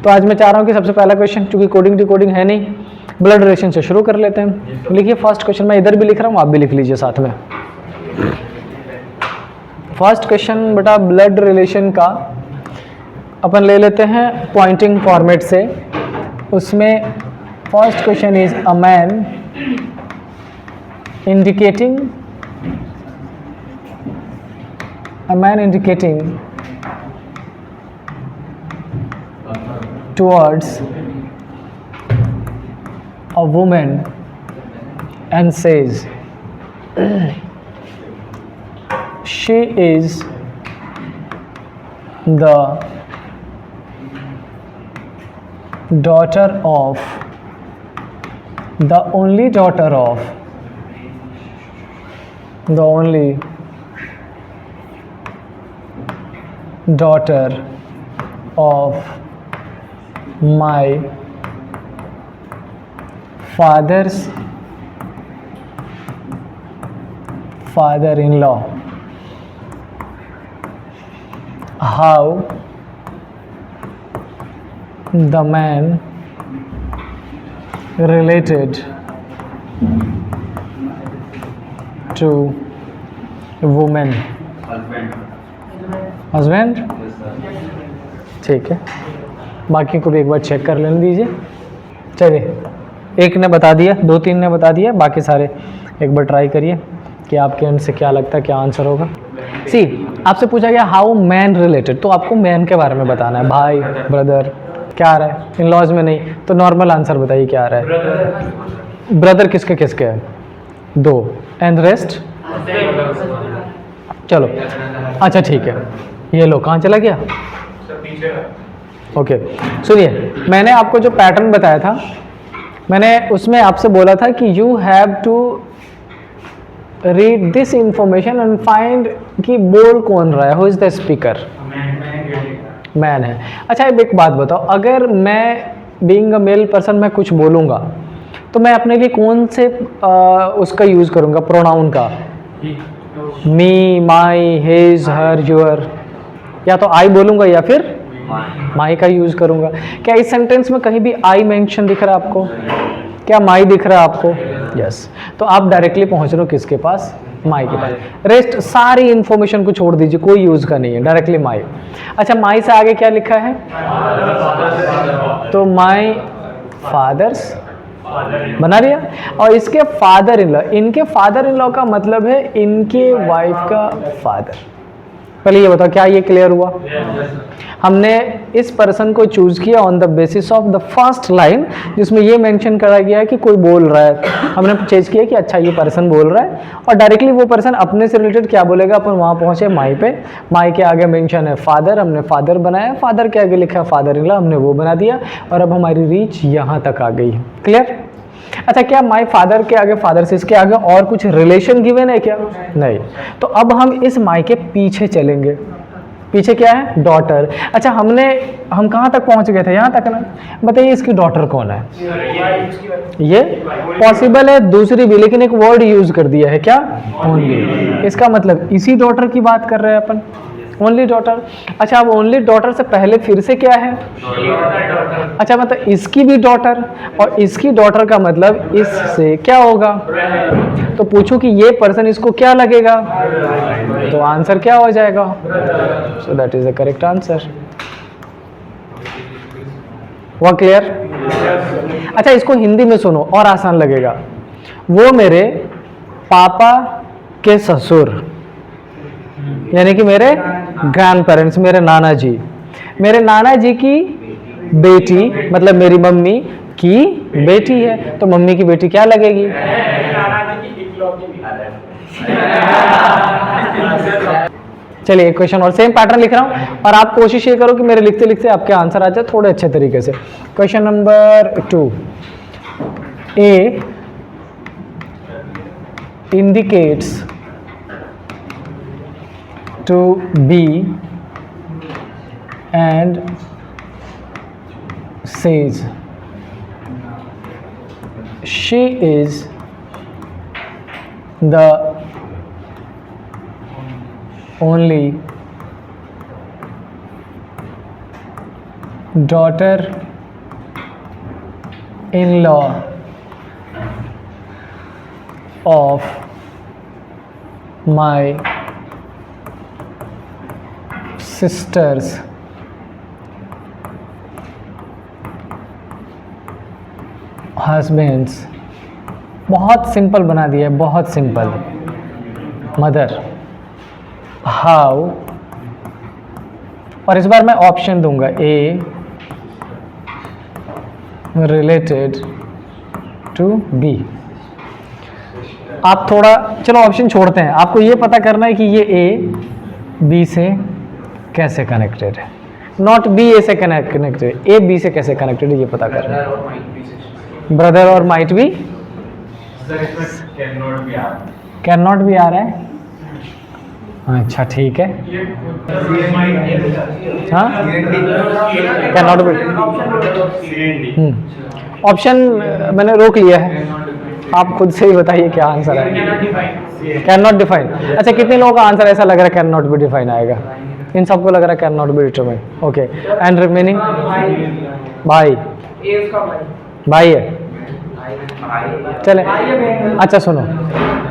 तो आज मैं चाह रहा हूँ कि सबसे पहला क्वेश्चन, चूंकि कोडिंग डिकोडिंग है नहीं, ब्लड रिलेशन से शुरू कर लेते हैं। लिखिए फर्स्ट क्वेश्चन, मैं इधर भी लिख रहा हूँ, आप भी लिख लीजिए साथ में। फर्स्ट क्वेश्चन बेटा ब्लड रिलेशन का अपन ले लेते हैं पॉइंटिंग फॉर्मेट से। उसमें first question is a man indicating towards a woman and says she is the daughter of the only daughter of my father's father-in-law. How the man related to woman? Husband. ठीक है, बाकी को भी एक बार check कर लेने दीजिए। चलिए, एक ने बता दिया, 2-3 ने बता दिया, बाकी सारे एक बार ट्राई करिए कि आपके एंड से क्या लगता है, क्या आंसर होगा। सी, आपसे पूछा गया हाउ मैन रिलेटेड, तो आपको मैन के बारे में बताना है, भाई ब्रदर क्या आ रहा है, इन लॉज में नहीं तो नॉर्मल आंसर बताइए क्या आ रहा है। ब्रदर किसके किसके है? 2 एंड रेस्ट। चलो अच्छा ठीक है, ये लो कहाँ चला गया? ओके सुनिए, मैंने आपको जो पैटर्न बताया था, मैंने उसमें आपसे बोला था कि you have to read this information and find कि बोल कौन रहा है, who is the speaker? Man है। अच्छा एक बात बताओ, अगर मैं बीइंग अ मेल पर्सन मैं कुछ बोलूँगा तो मैं अपने लिए कौन से उसका यूज़ करूँगा, प्रोनाउन का? मी, माई, हिज, हर, योर, या तो आई बोलूँगा या फिर माई का यूज़ करूँगा। क्या इस सेंटेंस में कहीं भी आई मेंशन दिख रहा है आपको? क्या माई दिख रहा है आपको? यस। तो आप डायरेक्टली पहुँच रहे हो किसके पास? माई के पास। रेस्ट सारी इंफॉर्मेशन को छोड़ दीजिए, कोई यूज़ का नहीं है, डायरेक्टली माई। अच्छा माई से आगे क्या लिखा है? तो माई फादर्स बना लिया। और इसके फादर इन लॉ, इनके फादर इन लॉ का मतलब है इनके वाइफ का फादर। पहले ये बताओ क्या ये क्लियर हुआ? हमने इस पर्सन को चूज किया on the basis of the first line जिसमें ये मेंशन करा गया है कि कोई बोल रहा है, हमने चेंज किया कि अच्छा ये पर्सन बोल रहा है, और डायरेक्टली वो पर्सन अपने से रिलेटेड क्या बोलेगा, अपन वहाँ पहुँचे माई पे, माई के आगे मेंशन है फादर, हमने फादर बनाया, फादर के आगे लिखा है फादर इन लॉ, हमने वो बना दिया, और अब हमारी रीच यहाँ तक आ गई है। क्लियर? अच्छा क्या माई फादर के आगे, फादर से इसके आगे और कुछ रिलेशन गिवन है क्या? नहीं। तो अब हम इस माई के पीछे चलेंगे, पीछे क्या है? डॉटर। अच्छा हम कहाँ तक पहुँच गए थे? यहाँ तक ना। बताइए इसकी डॉटर कौन है? ये पॉसिबल है दूसरी भी, लेकिन एक वर्ड यूज कर दिया है क्या? ओनली। इसका मतलब इसी डॉटर की बात कर रहे हैं अपन, ओनली डॉटर। अच्छा अब ओनली डॉटर से पहले फिर से क्या है? अच्छा मतलब इसकी भी डॉटर, और इसकी डॉटर का मतलब इससे क्या होगा? तो पूछो कि ये पर्सन इसको क्या लगेगा, तो आंसर क्या हो जाएगा? So that is the correct answer. वो क्लियर? अच्छा इसको हिंदी में सुनो और आसान लगेगा। वो मेरे पापा के ससुर, यानी कि मेरे ग्रैंड पेरेंट्स, मेरे नाना जी, मेरे नाना जी की बेटी मतलब मेरी मम्मी की बेटी है, तो मम्मी की बेटी क्या लगेगी? चलिए एक क्वेश्चन और सेम पैटर्न लिख रहा हूं, और आप कोशिश ये करो कि मेरे लिखते लिखते आपके आंसर आ जाए थोड़े अच्छे तरीके से। Question number 2, A indicates to B and says she is the only daughter in law of my sister's husband's. बहुत सिंपल बना दिया है, बहुत सिंपल। मदर, हाउ, और इस बार मैं ऑप्शन दूंगा, ए रिलेटेड टू बी। आप थोड़ा चलो ऑप्शन छोड़ते हैं, आपको ये पता करना है कि ये ए बी से कैसे कनेक्टेड है, नॉट बी ए से कनेक्टेड, ए बी से कैसे कनेक्टेड है ये पता करना है। ब्रदर और माइट बी, कैन नॉट भी आ रहा है। अच्छा ठीक है, हाँ कैन नॉट बी। ऑप्शन मैंने रोक लिया है, आप खुद से ही बताइए क्या आंसर है। Can not define. अच्छा कितने लोगों का आंसर ऐसा लग रहा है कैन नॉट बी डिफाइन आएगा? इन सबको लग रहा है can not be determine. Okay, and remaining भाई, भाई है। चले, अच्छा सुनो,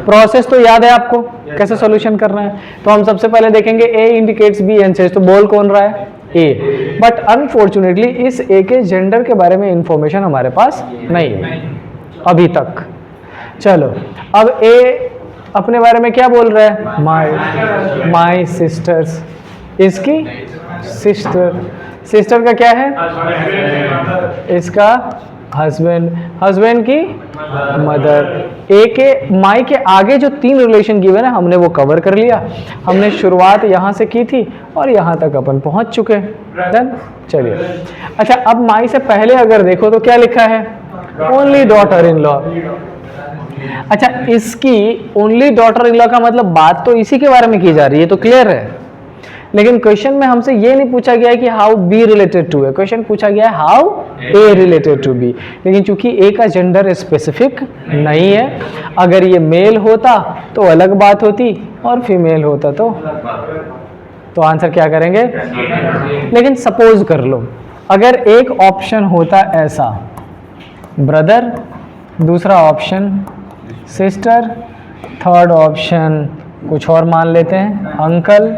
प्रोसेस तो याद है आपको कैसे सॉल्यूशन करना है। तो हम सबसे पहले देखेंगे ए इंडिकेट्स बी एंड से, तो बोल कौन रहा है? ए। बट अनफॉर्चुनेटली इस ए के जेंडर के बारे में इंफॉर्मेशन हमारे पास नहीं है अभी तक। चलो अब ए अपने बारे में क्या बोल रहा है? माई सिस्टर्स, इसकी सिस्टर, सिस्टर का क्या है? इसका हस्बैंड, हस्बैंड की मदर। ए के माई के आगे जो 3 रिलेशन गिवन है हमने वो कवर कर लिया। हमने शुरुआत यहाँ से की थी और यहाँ तक अपन पहुँच चुके हैं। डन। चलिए अच्छा, अब माई से पहले अगर देखो तो क्या लिखा है? Only daughter in law. अच्छा, इसकी ओनली डॉटर इन लॉ का मतलब बात तो इसी के बारे में की जा रही है, तो क्लियर है। लेकिन क्वेश्चन में हमसे ये नहीं पूछा गया है कि हाउ बी रिलेटेड टू है, क्वेश्चन पूछा गया है how A related to B. लेकिन चूंकि ए का जेंडर स्पेसिफिक नहीं है, अगर ये मेल होता तो अलग बात होती और फीमेल होता तो आंसर क्या करेंगे? लेकिन सपोज कर लो अगर एक ऑप्शन होता ऐसा ब्रदर, दूसरा ऑप्शन सिस्टर, थर्ड ऑप्शन कुछ और मान लेते हैं uncle,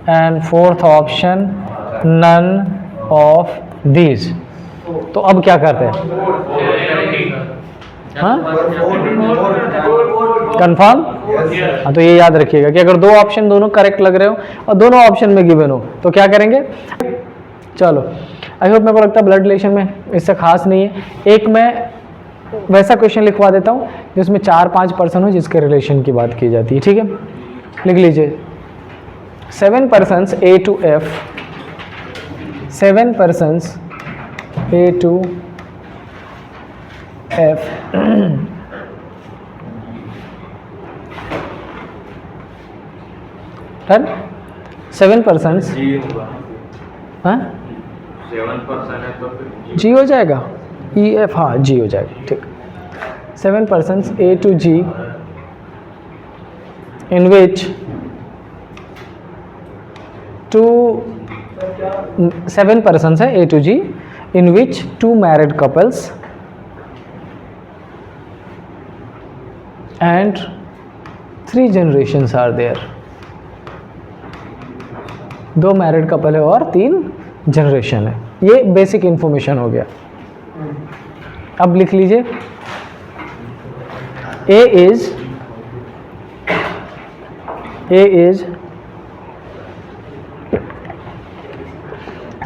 and fourth option none of these, तो अब क्या करते हैं? हाँ कंफर्म? हाँ तो ये याद रखिएगा कि अगर 2 ऑप्शन दोनों करेक्ट लग रहे हो और दोनों ऑप्शन में गिवन हो तो क्या करेंगे? चलो आई होप, मेरे को लगता है ब्लड रिलेशन में इससे खास नहीं है। एक मैं वैसा क्वेश्चन लिखवा देता हूँ जिसमें 4-5 पर्सन हो जिसके रिलेशन की बात की जाती है। ठीक है, लिख लीजिए 7 persons A to F, 7 persons A to F done. 7 persons, हाँ 7% है तो फिर G हो जाएगा, E F, हाँ G हो जाएगा। ठीक, 7 persons A to G in which 7 persons है A to G in which 2 married couples and 3 generations are there। 2 married couple है और 3 जनरेशन है। ये बेसिक इंफॉर्मेशन हो गया। अब लिख लीजिए A is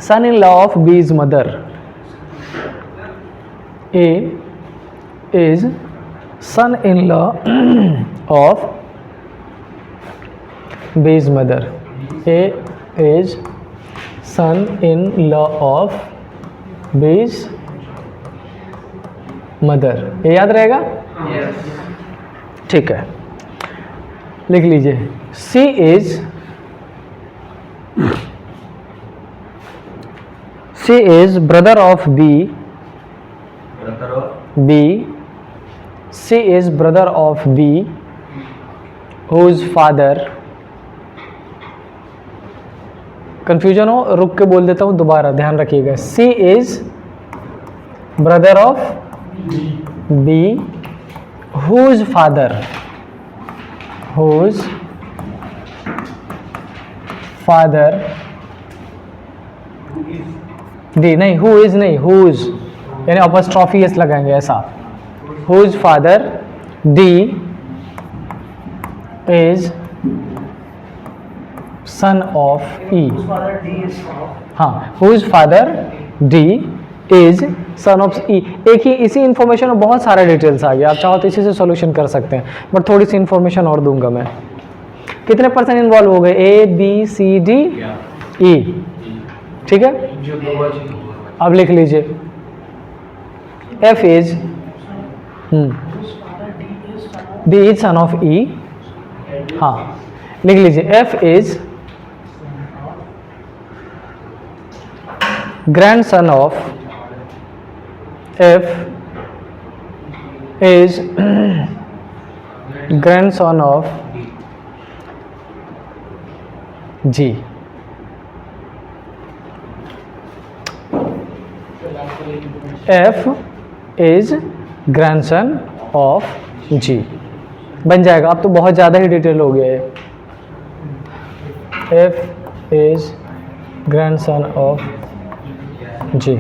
son-in-law of B's mother। A is son-in-law of B's mother। A is son-in-law of B's mother। ये याद रहेगा? ठीक है, लिख लीजिए C is brother of B। C is brother of B whose father confusion हो रुक के बोल देता हूँ दोबारा, ध्यान रखिएगा। C is brother of B whose father D, नहीं हु इज नहीं, हुज यानी अपॉस्ट्रोफी एस लगाएंगे ऐसा, whose father D is son of E. हाँ, whose father D is son of E. एक ही इसी इंफॉर्मेशन में बहुत सारे डिटेल्स आ गया, आप चाहो तो इसी से सॉल्यूशन कर सकते हैं, बट थोड़ी सी इंफॉर्मेशन और दूंगा मैं। कितने परसेंट इन्वॉल्व हो गए? A B C D E, ठीक है। अब लिख लीजिए F is D is son of E. हाँ, लिख लीजिए F is grandson of F is grandson of G। F is grandson of G बन जाएगा। अब तो बहुत ज़्यादा ही डिटेल हो गया है। F is grandson of जी।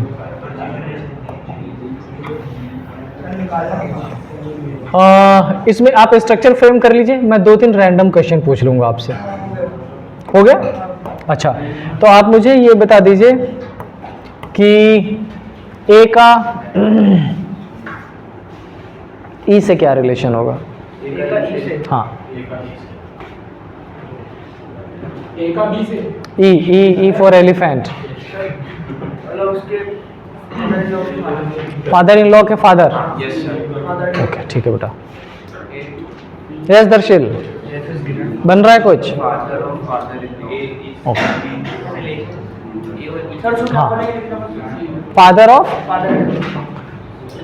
इसमें आप स्ट्रक्चर फ्रेम कर लीजिए, मैं 2-3 रैंडम क्वेश्चन पूछ लूंगा आपसे। हो गया? अच्छा, तो आप मुझे ये बता दीजिए कि ए का ई से क्या रिलेशन होगा? हाँ, ए का बी से, E for elephant, father in law के फादर। ओके, ठीक है बेटा। यस दर्शिल, बन रहा है कुछ? ओके, हाँ, फादर ऑफ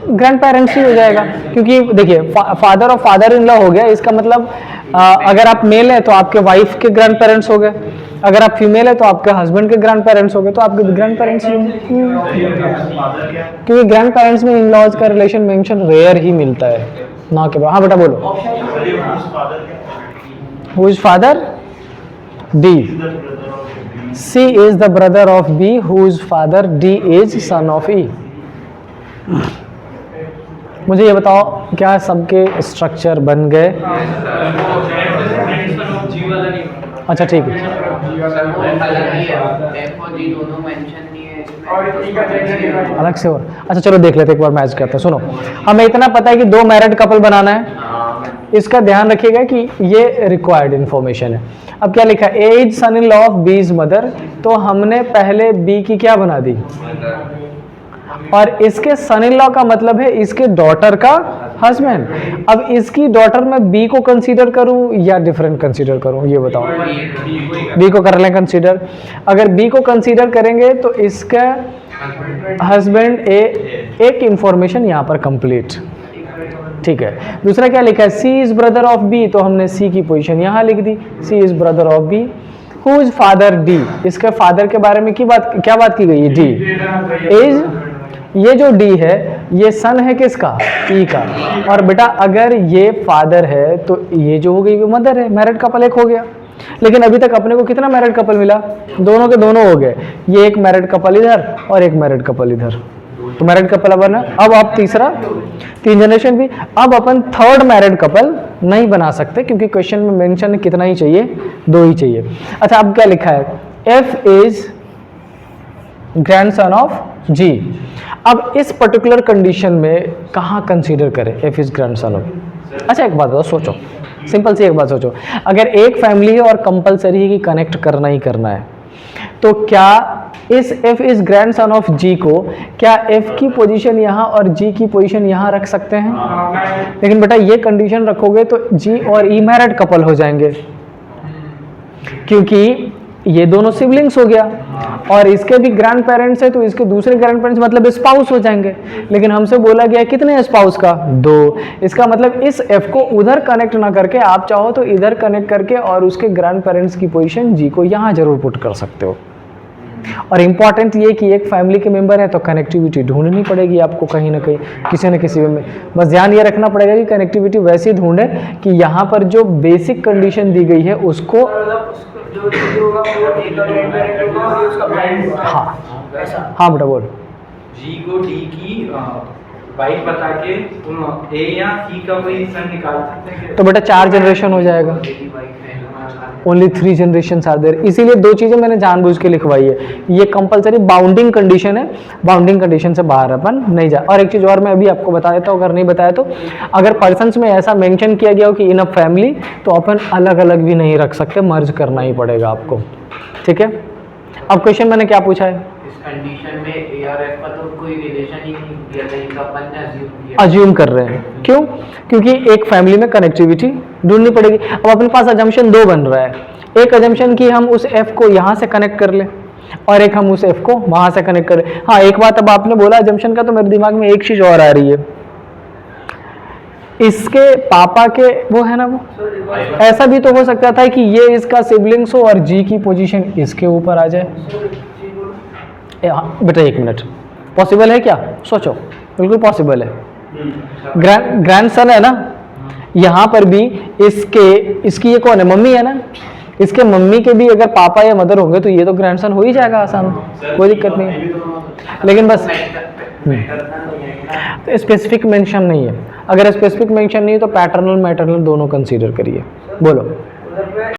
ग्रैंड पेरेंट्स ही हो जाएगा, क्योंकि देखिए father of father in law हो गया, इसका मतलब अगर आप मेल है तो आपके वाइफ के ग्रैंड पेरेंट्स हो गए, अगर आप फीमेल है तो आपके हस्बैंड के ग्रैंड पेरेंट्स हो गए, तो आपके ग्रैंड पेरेंट्स ही होंगे, क्योंकि ग्रैंड पेरेंट्स में इन लॉज का रिलेशन मेंशन रेयर ही मिलता है ना के बाद। हाँ बेटा बोलो। Who is father? D. C is the brother of B whose father D is son of E. मुझे ये बताओ क्या सबके स्ट्रक्चर बन गए? अच्छा ठीक है, अलग से और अच्छा चलो देख लेते एक बार मैच करते हैं। सुनो, हमें इतना पता है कि 2 मैरिड कपल बनाना है, इसका ध्यान रखिएगा कि ये रिक्वायर्ड इंफॉर्मेशन है। अब क्या लिखा है? A is son in law of B is mother, तो हमने पहले बी की क्या बना दी, और इसके सन इन लॉ का मतलब है इसके डॉटर का हस्बैंड। अब इसकी डॉटर में बी को कंसीडर करूं या डिफरेंट कंसीडर करूं, ये बताओ। बी को कर लें कंसीडर। अगर बी को कंसीडर करेंगे तो इसका हस्बैंड एक इंफॉर्मेशन यहाँ पर कंप्लीट, ठीक है। दूसरा क्या लिखा है? C is brother of B, तो हमने सी की पोजीशन यहाँ लिख दी, C is brother of B. Who is father? D. इसके फादर के बारे में क्या बात की गई है? डी इज, ये जो डी है ये सन है किसका? ई का। और बेटा अगर ये फादर है तो ये जो हो गई वो मदर है, मैरिड कपल एक हो गया। लेकिन अभी तक अपने को कितना मैरिड कपल मिला? दोनों के दोनों हो गए, ये एक मैरिड कपल इधर और एक मैरिड कपल इधर, तो मैरिड कपल अब ना। अब आप तीसरा, 3 जनरेशन भी। अब अपन थर्ड मैरिड कपल नहीं बना सकते क्योंकि क्वेश्चन में मेंशन कितना ही चाहिए? 2 ही चाहिए। अच्छा अब क्या लिखा है? एफ इज ग्रैंडसन ऑफ जी। अब इस पर्टिकुलर कंडीशन में कहाँ कंसीडर करें एफ इज ग्रैंडसन ऑफ? अच्छा एक बात बताओ, सोचो, सिंपल सी एक बात सोचो, अगर एक फैमिली है और कंपलसरी है कि कनेक्ट करना ही करना है, तो क्या इस f is grandson of g को क्या f की पोजीशन यहाँ और g की पोजीशन यहाँ रख सकते हैं? लेकिन बेटा ये कंडीशन रखोगे तो g और e मैरिड कपल हो जाएंगे, क्योंकि ये दोनों सिबलिंग्स हो गया और इसके भी ग्रैंड पेरेंट्स है तो इसके दूसरे ग्रैंड पेरेंट्स मतलब स्पाउस हो जाएंगे। लेकिन हमसे बोला गया कितने स्पाउस का? 2। इसका मतलब इस f को उधर कनेक्ट ना करके आप चाहो तो इधर कनेक्ट करके और उसके ग्रैंड पेरेंट्स की पोजीशन g को यहाँ जरूर पुट कर सकते हो। और इम्पॉर्टेंट ये कि एक फैमिली के मेंबर है तो कनेक्टिविटी ढूंढनी पड़ेगी आपको कहीं ना कहीं, किसी न किसी वे में। बस ध्यान ये रखना पड़ेगा कि कनेक्टिविटी वैसी ढूंढे कि यहाँ पर जो बेसिक कंडीशन दी गई है उसको, हाँ हाँ बेटा बोल। जी को डी की वाइफ बता के तुम ए या सी का कोई सन निकाल सकते हैं। तो बेटा 4 जनरेशन हो जाएगा, ओनली 3 जनरेशन आर देयर। इसीलिए 2 चीज़ें मैंने जानबूझ के लिखवाई है, ये कंपलसरी बाउंडिंग कंडीशन है, बाउंडिंग कंडीशन से बाहर अपन नहीं जा। और एक चीज़ और मैं अभी आपको बता देता हूँ, अगर नहीं बताया तो, अगर पर्सन्स में ऐसा मेंशन किया गया हो कि इन अ फैमिली, तो अपन अलग अलग भी नहीं रख सकते, मर्ज करना ही पड़ेगा आपको, ठीक है। अब क्वेश्चन मैंने क्या पूछा है, कंडीशन में ए और एफ का तो कोई रिलेशन ही नहीं दिया था, इनका अपन ने अज्यूम किया। अज्यूम कर रहे हैं, क्यों? क्योंकि एक फैमिली में कनेक्टिविटी ढूंढनी पड़ेगी। अब अपने पास अजम्पशन 2 बन रहा है, एक अजम्पशन कि हम उस एफ को यहाँ से कनेक्ट कर ले, और एक हम उस एफ को वहाँ से कनेक्ट करें। हाँ, एक बात अब आपने बोला अजम्पशन का, तो मेरे दिमाग में एक चीज़ और आ रही है, इसके पापा के वो है ना, वो ऐसा भी तो हो सकता था कि ये इसका सिबलिंग्स हो और जी की पोजीशन इसके ऊपर आ जाए। बेटा 1 मिनट, पॉसिबल है क्या? सोचो, बिल्कुल पॉसिबल है। ग्रैंडसन है ना, यहाँ पर भी इसकी ये कौन है, मम्मी है ना, इसके मम्मी के भी अगर पापा या मदर होंगे तो ये तो ग्रैंडसन हो ही जाएगा आसान, कोई दिक्कत नहीं है। लेकिन बस तो स्पेसिफिक मेंशन नहीं है, अगर स्पेसिफिक मेंशन नहीं है तो पैटर्नल मैटरनल दोनों कंसीडर करिए। बोलो।